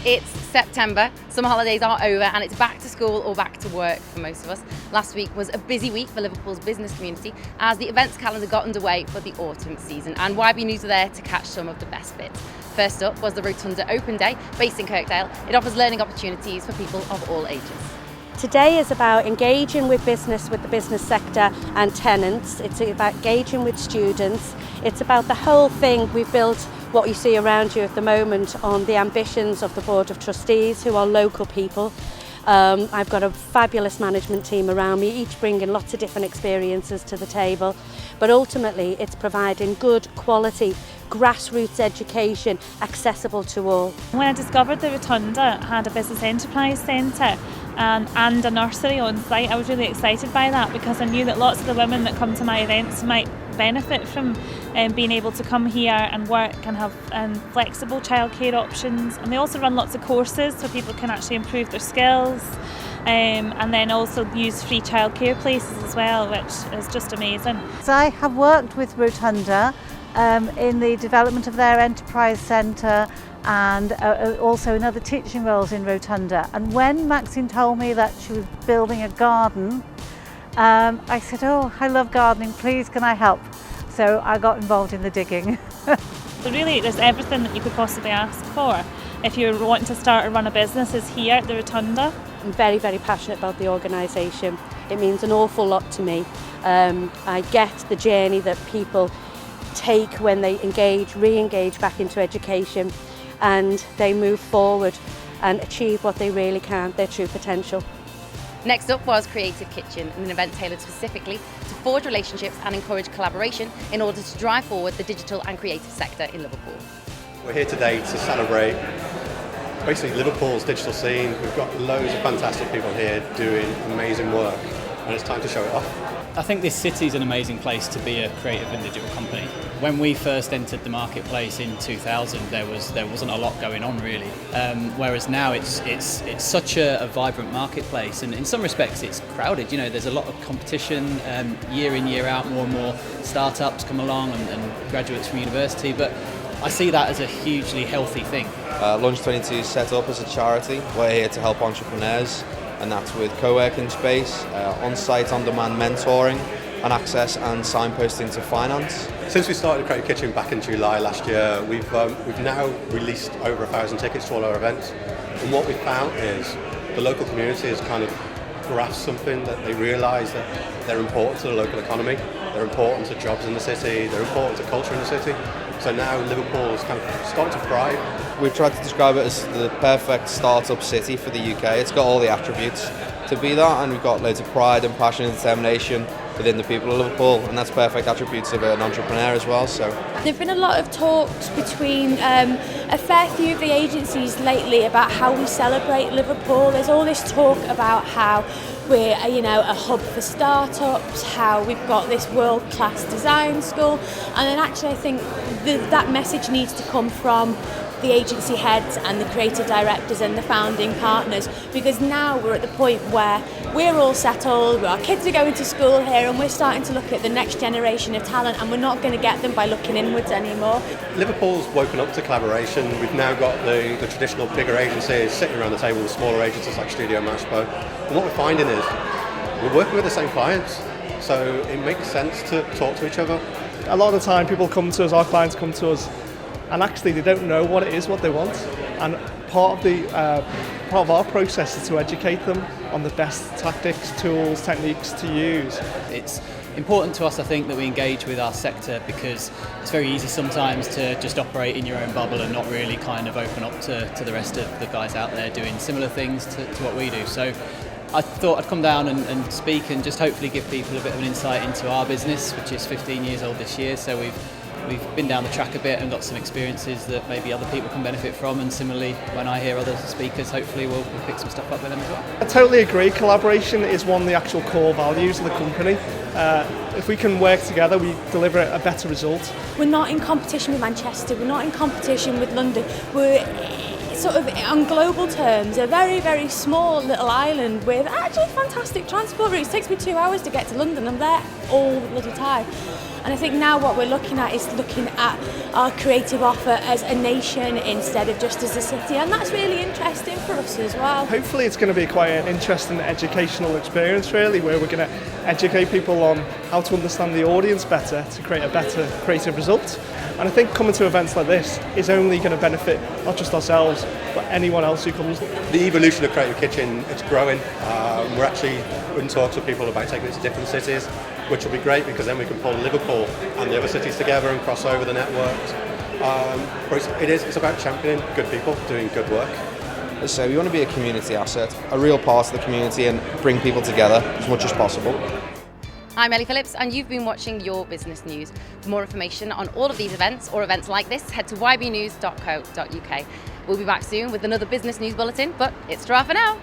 It's September, summer holidays are over and it's back to school or back to work for most of us. Last week was a busy week for Liverpool's business community as the events calendar got underway for the autumn season, and YB News were there to catch some of the best bits. First up was the Rotunda Open Day, based in Kirkdale. It offers learning opportunities for people of all ages. Today is about engaging with the business sector and tenants. It's about engaging with students. It's about the whole thing. We've built what you see around you at the moment on the ambitions of the Board of Trustees, who are local people. I've got a fabulous management team around me, each bringing lots of different experiences to the table. But ultimately, it's providing good quality grassroots education accessible to all. When I discovered the Rotunda had a business enterprise centre and a nursery on site, I was really excited by that because I knew that lots of the women that come to my events might benefit from being able to come here and work and have flexible childcare options. And they also run lots of courses so people can actually improve their skills, and then also use free childcare places as well, which is just amazing. So I have worked with Rotunda in the development of their enterprise centre and also in other teaching roles in Rotunda. And when Maxine told me that she was building a garden, I said, oh, I love gardening, please can I help? So I got involved in the digging. So really there's everything that you could possibly ask for if you're wanting to start or run a business is here at the Rotunda. I'm very, very passionate about the organisation. It means an awful lot to me. I get the journey that people take when they re-engage back into education, and they move forward and achieve what they really can, their true potential. Next up was Creative Kitchen, an event tailored specifically to forge relationships and encourage collaboration in order to drive forward the digital and creative sector in Liverpool. We're here today to celebrate basically Liverpool's digital scene. We've got loads of fantastic people here doing amazing work, and it's time to show it off. I think this city is an amazing place to be a creative and digital company. When we first entered the marketplace in 2000, there wasn't a lot going on really. Whereas now it's such a vibrant marketplace, and in some respects it's crowded. You know, there's a lot of competition year in, year out. More and more startups come along and graduates from university. But I see that as a hugely healthy thing. Lunch 22 is set up as a charity. We're here to help entrepreneurs, and that's with co-working space, on-site, on-demand mentoring, and access and signposting to finance. Since we started Creative Kitchen back in July last year, we've now released over 1,000 tickets to all our events. And what we found is the local community has kind of grasped something, that they realise that they're important to the local economy, they're important to jobs in the city, they're important to culture in the city. So now Liverpool is kind of starting to thrive. We've tried to describe it as the perfect startup city for the UK. It's got all the attributes to be that, and we've got loads of pride and passion and determination within the people of Liverpool, and that's perfect attributes of an entrepreneur as well. So there've been a lot of talks between a fair few of the agencies lately about how we celebrate Liverpool. There's all this talk about how we're a hub for startups, how we've got this world-class design school, and then actually I think that message needs to come from the agency heads and the creative directors and the founding partners, because now we're at the point where we're all settled, our kids are going to school here, and we're starting to look at the next generation of talent, and we're not going to get them by looking inwards anymore. Liverpool's woken up to collaboration. We've now got the traditional bigger agencies sitting around the table with smaller agencies like Studio Mashpo, and what we're finding is we're working with the same clients, so it makes sense to talk to each other. A lot of the time people come to us, our clients come to us, and actually they don't know what it is, what they want, and part of our process is to educate them on the best tactics, tools, techniques to use. It's important to us, I think, that we engage with our sector, because it's very easy sometimes to just operate in your own bubble and not really kind of open up to the rest of the guys out there doing similar things to what we do. So I thought I'd come down and speak and just hopefully give people a bit of an insight into our business, which is 15 years old this year. So we've been down the track a bit and got some experiences that maybe other people can benefit from, and similarly when I hear other speakers, hopefully we'll pick some stuff up with them as well. I totally agree. Collaboration is one of the actual core values of the company. If we can work together, we deliver a better result. We're not in competition with Manchester, we're not in competition with London, we're sort of on global terms a very, very small little island with actually fantastic transport routes. It takes me 2 hours to get to London. I'm there all the bloody time. And I think now what we're looking at is looking at our creative offer as a nation instead of just as a city, and that's really interesting for us as well. Hopefully it's going to be quite an interesting educational experience really, where we're going to educate people on how to understand the audience better to create a better creative result. And I think coming to events like this is only going to benefit not just ourselves but anyone else who comes. The evolution of Creative Kitchen, it's growing. We're actually in talks with people about taking it to different cities, which will be great because then we can pull Liverpool and the other cities together and cross over the networks. But it's about championing good people doing good work. So we want to be a community asset, a real part of the community, and bring people together as much as possible. I'm Ellie Phillips and you've been watching Your Business News. For more information on all of these events or events like this, head to ybnews.co.uk. We'll be back soon with another business news bulletin, but it's ta-ra for now.